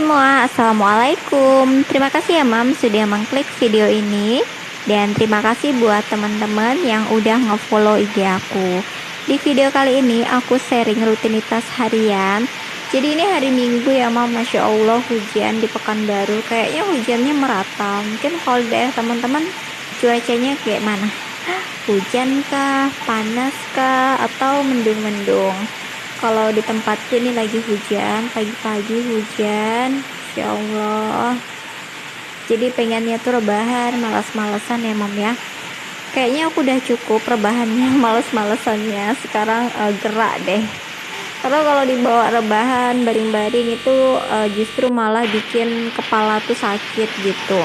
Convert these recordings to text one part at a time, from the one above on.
semua, Assalamualaikum. Terima kasih ya Mam sudah mengklik video ini. Dan terima kasih buat teman-teman yang udah ngefollow IG aku. Di video kali ini aku sharing rutinitas harian. Jadi ini hari Minggu ya Mam, Masya Allah hujan di Pekanbaru. Kayaknya hujannya merata. Mungkin kalau di daerah teman-teman cuacanya kayak mana? Hujan kah, panas kah, atau mendung-mendung? Kalau di tempatku ini lagi hujan, pagi-pagi hujan, ya Allah. Jadi pengennya tuh rebahan, malas-malesan ya Mam ya. Kayaknya aku udah cukup rebahannya, males-malesannya. Sekarang gerak deh. Karena kalau dibawa rebahan, baring-baring itu justru malah bikin kepala tuh sakit gitu.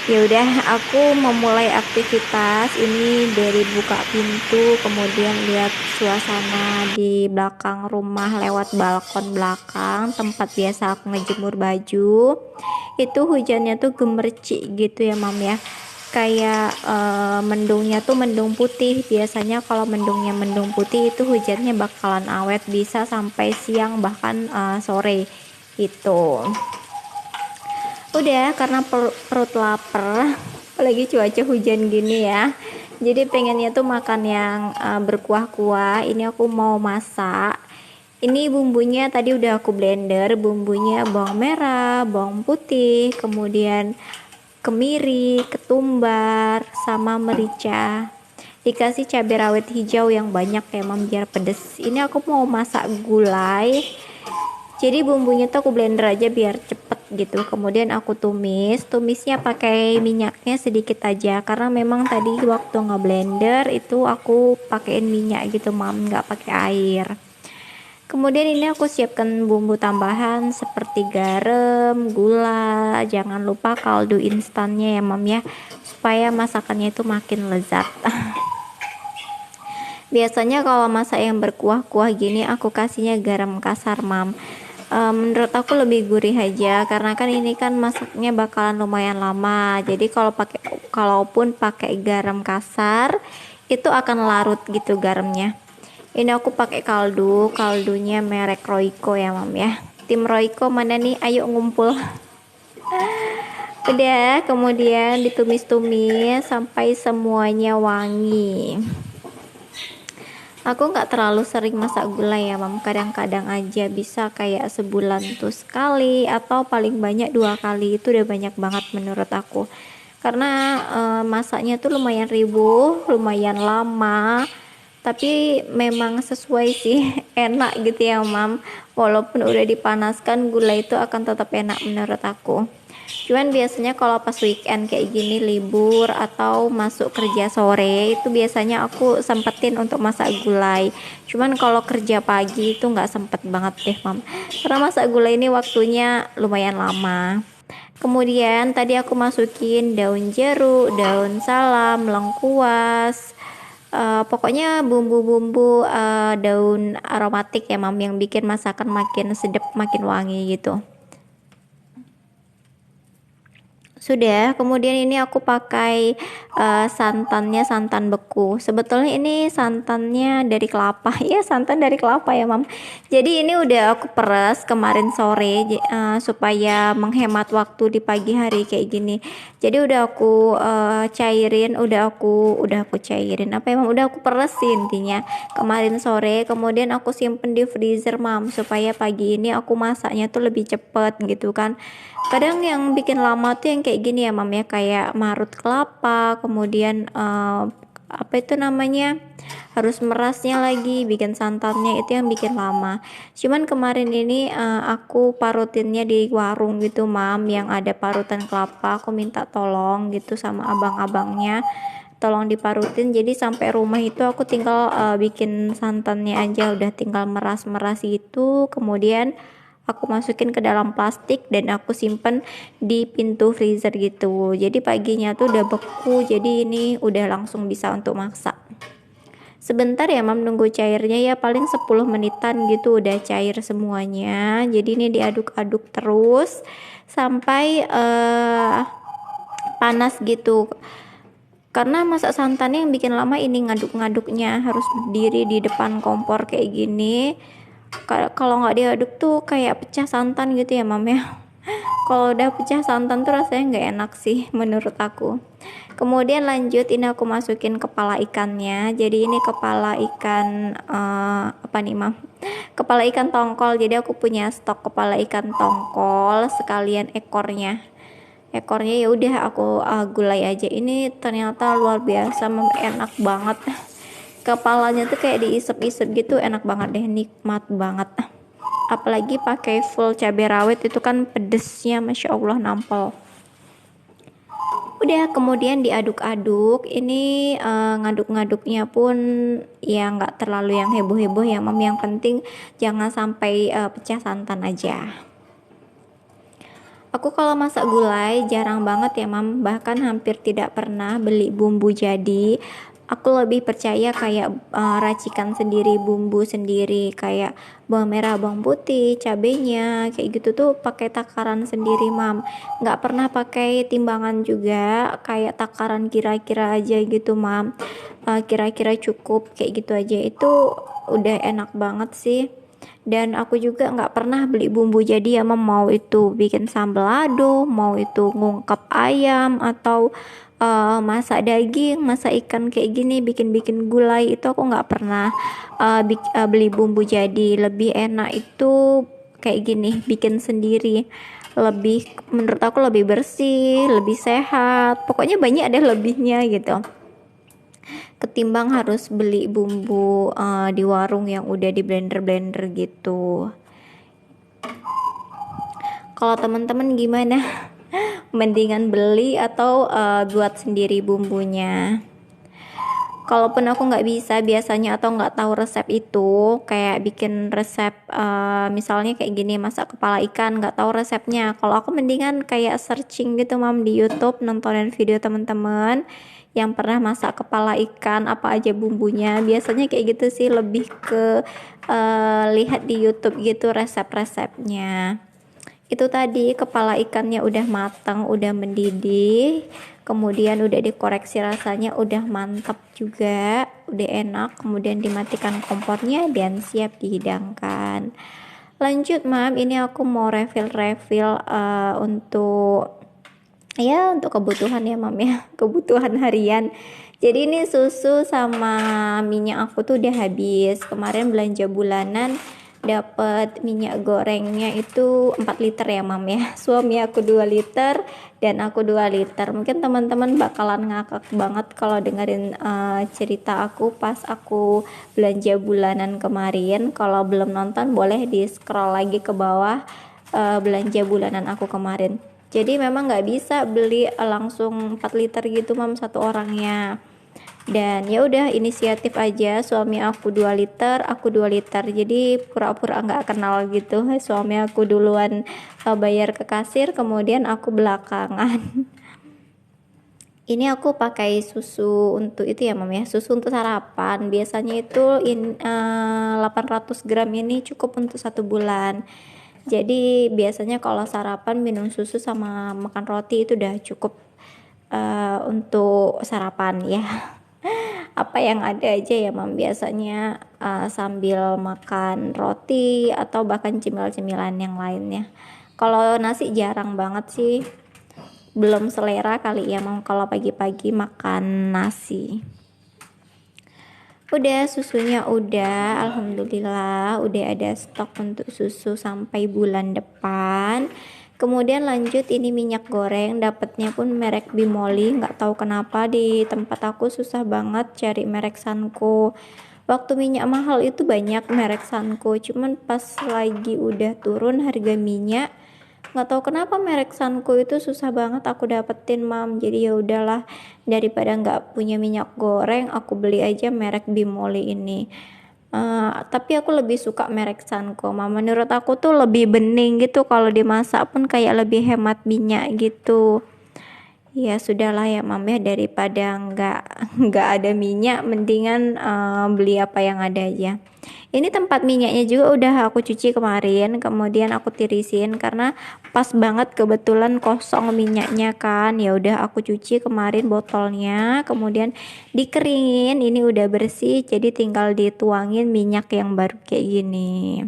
Ya udah, aku memulai aktivitas ini dari buka pintu, kemudian lihat suasana di belakang rumah lewat balkon belakang tempat biasa aku ngejemur baju. Itu hujannya tuh gemercik gitu ya Mam ya. Kayak mendungnya tuh mendung putih. Biasanya kalau mendungnya mendung putih itu hujannya bakalan awet, bisa sampai siang bahkan sore gitu. Udah, karena perut lapar, apalagi cuaca hujan gini ya, jadi pengennya tuh makan yang berkuah-kuah. Ini aku mau masak. Ini bumbunya tadi udah aku blender. Bumbunya bawang merah, bawang putih, kemudian kemiri, ketumbar, sama merica. Dikasih cabai rawit hijau yang banyak ya Mam, biar pedes. Ini aku mau masak gulai. Jadi bumbunya tuh aku blender aja biar cepet gitu. Kemudian aku tumisnya pakai minyaknya sedikit aja, karena memang tadi waktu ngeblender itu aku pakein minyak gitu Mam, nggak pakai air. Kemudian ini aku siapkan bumbu tambahan seperti garam, gula, jangan lupa kaldu instannya ya Mam ya, supaya masakannya itu makin lezat. Biasanya kalau masak yang berkuah-kuah gini aku kasihnya garam kasar Mam. Menurut aku lebih gurih aja, karena kan ini kan masaknya bakalan lumayan lama. Jadi kalaupun pakai garam kasar itu akan larut gitu garamnya. Ini aku pakai kaldunya merek Royco ya Mam ya. Tim Royco mana nih? Ayo ngumpul. Udah, kemudian ditumis-tumis sampai semuanya wangi. Aku nggak terlalu sering masak gulai ya Mam, kadang-kadang aja, bisa kayak sebulan tuh sekali atau paling banyak 2 kali. Itu udah banyak banget menurut aku, karena masaknya tuh lumayan lumayan lama, tapi memang sesuai sih. Enak gitu ya Mam, walaupun udah dipanaskan gulai itu akan tetap enak menurut aku. Cuman biasanya kalau pas weekend kayak gini, libur atau masuk kerja sore, itu biasanya aku sempetin untuk masak gulai. Cuman kalau kerja pagi itu nggak sempet banget deh Mam, karena masak gulai ini waktunya lumayan lama. Kemudian tadi aku masukin daun jeruk, daun salam, lengkuas, pokoknya bumbu-bumbu daun aromatik ya Mam, yang bikin masakan makin sedap, makin wangi gitu. Sudah, kemudian ini aku pakai santannya, santan beku. Sebetulnya ini santannya dari kelapa. Ya, santan dari kelapa ya Mam. Jadi ini udah aku peres kemarin sore, supaya menghemat waktu di pagi hari kayak gini. Jadi udah aku cairin, udah aku cairin apa ya Mam, udah aku peres sih intinya kemarin sore. Kemudian aku simpen di freezer Mam, supaya pagi ini aku masaknya tuh lebih cepet gitu kan. Kadang yang bikin lama tuh yang kayak gini ya Mam ya, kayak marut kelapa, kemudian apa itu namanya, harus merasnya lagi, bikin santannya, itu yang bikin lama. Cuman kemarin ini aku parutinnya di warung gitu Mam, yang ada parutan kelapa. Aku minta tolong gitu sama abang-abangnya, tolong diparutin. Jadi sampai rumah itu aku tinggal bikin santannya aja, udah tinggal meras-meras gitu. Kemudian aku masukin ke dalam plastik dan aku simpen di pintu freezer gitu. Jadi paginya tuh udah beku, jadi ini udah langsung bisa untuk masak. Sebentar ya Mam nunggu cairnya, ya paling 10 menitan gitu udah cair semuanya. Jadi ini diaduk-aduk terus sampai panas gitu. Karena masak santannya yang bikin lama ini ngaduk-ngaduknya, harus berdiri di depan kompor kayak gini. Kalau nggak diaduk tuh kayak pecah santan gitu ya mam ya. Kalau udah pecah santan tuh rasanya nggak enak sih menurut aku. Kemudian lanjut ini aku masukin kepala ikannya. Jadi ini kepala ikan apa nih mam? Kepala ikan tongkol. Jadi aku punya stok kepala ikan tongkol sekalian ekornya. Ekornya ya udah aku gulai aja. Ini ternyata luar biasa mam, enak banget. Kepalanya tuh kayak diisep-isep gitu, enak banget deh, nikmat banget. Apalagi pakai full cabai rawit itu kan pedesnya masya Allah nampol. Udah kemudian diaduk-aduk. Ini ngaduk-ngaduknya pun ya nggak terlalu yang heboh-heboh ya mam, yang penting jangan sampai pecah santan aja. Aku kalau masak gulai jarang banget ya mam, bahkan hampir tidak pernah beli bumbu jadi. Aku lebih percaya kayak racikan sendiri, bumbu sendiri, kayak bawang merah, bawang putih, cabenya, kayak gitu tuh pakai takaran sendiri mam. Nggak pernah pakai timbangan juga, kayak takaran kira-kira aja gitu mam. Kira-kira cukup kayak gitu aja, itu udah enak banget sih. Dan aku juga nggak pernah beli bumbu jadi ya mam, mau itu bikin sambal lado, mau itu ngungkep ayam, atau masak daging, masak ikan kayak gini, bikin-bikin gulai, itu aku nggak pernah beli bumbu jadi. Lebih enak itu kayak gini, bikin sendiri, lebih menurut aku lebih bersih, lebih sehat, pokoknya banyak ada lebihnya gitu, ketimbang harus beli bumbu di warung yang udah di blender-blender gitu. Kalau teman-teman gimana? Mendingan beli atau buat sendiri bumbunya? Kalaupun aku nggak bisa biasanya atau nggak tahu resep itu, kayak bikin resep misalnya kayak gini, masak kepala ikan nggak tahu resepnya, kalau aku mendingan kayak searching gitu mam di YouTube, nontonin video teman-teman yang pernah masak kepala ikan, apa aja bumbunya, biasanya kayak gitu sih, lebih ke lihat di YouTube gitu resep-resepnya. Itu tadi kepala ikannya udah matang, udah mendidih, kemudian udah dikoreksi rasanya, udah mantap juga, udah enak, kemudian dimatikan kompornya dan siap dihidangkan. Lanjut mam, ini aku mau refill untuk ya untuk kebutuhan ya mam ya, kebutuhan harian. Jadi ini susu sama minyak aku tuh udah habis. Kemarin belanja bulanan dapat minyak gorengnya itu 4 liter ya mam ya. Suami aku 2 liter dan aku 2 liter. Mungkin teman-teman bakalan ngakak banget kalau dengerin cerita aku pas aku belanja bulanan kemarin. Kalau belum nonton boleh di scroll lagi ke bawah belanja bulanan aku kemarin. Jadi memang nggak bisa beli langsung 4 liter gitu mam satu orangnya. Dan ya udah inisiatif aja, suami aku 2 liter, aku 2 liter. Jadi pura-pura nggak kenal gitu. Suami aku duluan bayar ke kasir, kemudian aku belakangan. Ini aku pakai susu untuk itu ya mam ya, susu untuk sarapan. Biasanya itu 800 gram ini cukup untuk 1 bulan. Jadi biasanya kalau sarapan minum susu sama makan roti itu udah cukup untuk sarapan ya. Apa yang ada aja ya mam, biasanya sambil makan roti atau bahkan cemil-cemilan yang lainnya. Kalau nasi jarang banget sih, belum selera kali ya mam kalau pagi-pagi makan nasi. Udah susunya udah, alhamdulillah udah ada stok untuk susu sampai bulan depan. Kemudian lanjut ini minyak goreng, dapatnya pun merek Bimoli, nggak tahu kenapa di tempat aku susah banget cari merek Sanko. Waktu minyak mahal itu banyak merek Sanko, cuman pas lagi udah turun harga minyak, nggak tahu kenapa merek Sanko itu susah banget aku dapetin mam. Jadi ya udahlah, daripada nggak punya minyak goreng aku beli aja merek Bimoli ini. Tapi aku lebih suka merek Sanko mam, menurut aku tuh lebih bening gitu, kalau dimasak pun kayak lebih hemat minyak gitu. Ya sudahlah ya mam ya, daripada nggak ada minyak mendingan beli apa yang ada aja. Ini tempat minyaknya juga udah aku cuci kemarin, kemudian aku tirisin karena pas banget kebetulan kosong minyaknya kan. Ya udah aku cuci kemarin botolnya, kemudian dikeringin, ini udah bersih, jadi tinggal dituangin minyak yang baru kayak gini.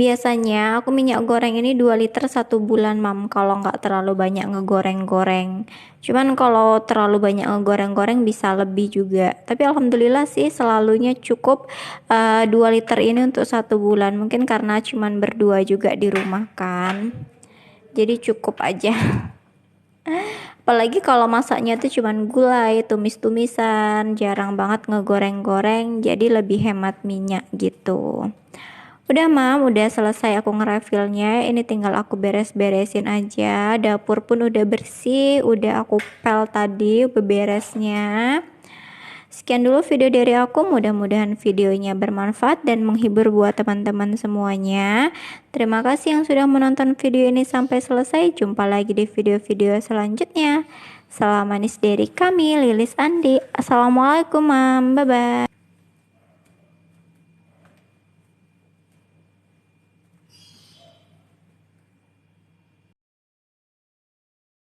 Biasanya aku minyak goreng ini 2 liter 1 bulan mam, kalau nggak terlalu banyak ngegoreng-goreng. Cuman kalau terlalu banyak ngegoreng-goreng bisa lebih juga. Tapi alhamdulillah sih selalunya cukup 2 liter ini untuk 1 bulan. Mungkin karena cuman berdua juga di rumah kan. Jadi cukup aja. Apalagi kalau masaknya tuh cuman gulai, tumis-tumisan, jarang banget ngegoreng-goreng, jadi lebih hemat minyak gitu. Udah mam, udah selesai aku ngerefillnya. Ini tinggal aku beres-beresin aja. Dapur pun udah bersih, udah aku pel tadi beberesnya. Sekian dulu video dari aku, mudah-mudahan videonya bermanfaat dan menghibur buat teman-teman semuanya. Terima kasih yang sudah menonton video ini sampai selesai. Jumpa lagi di video-video selanjutnya. Salam manis dari kami, Lilis Andi. Assalamualaikum mam, bye-bye.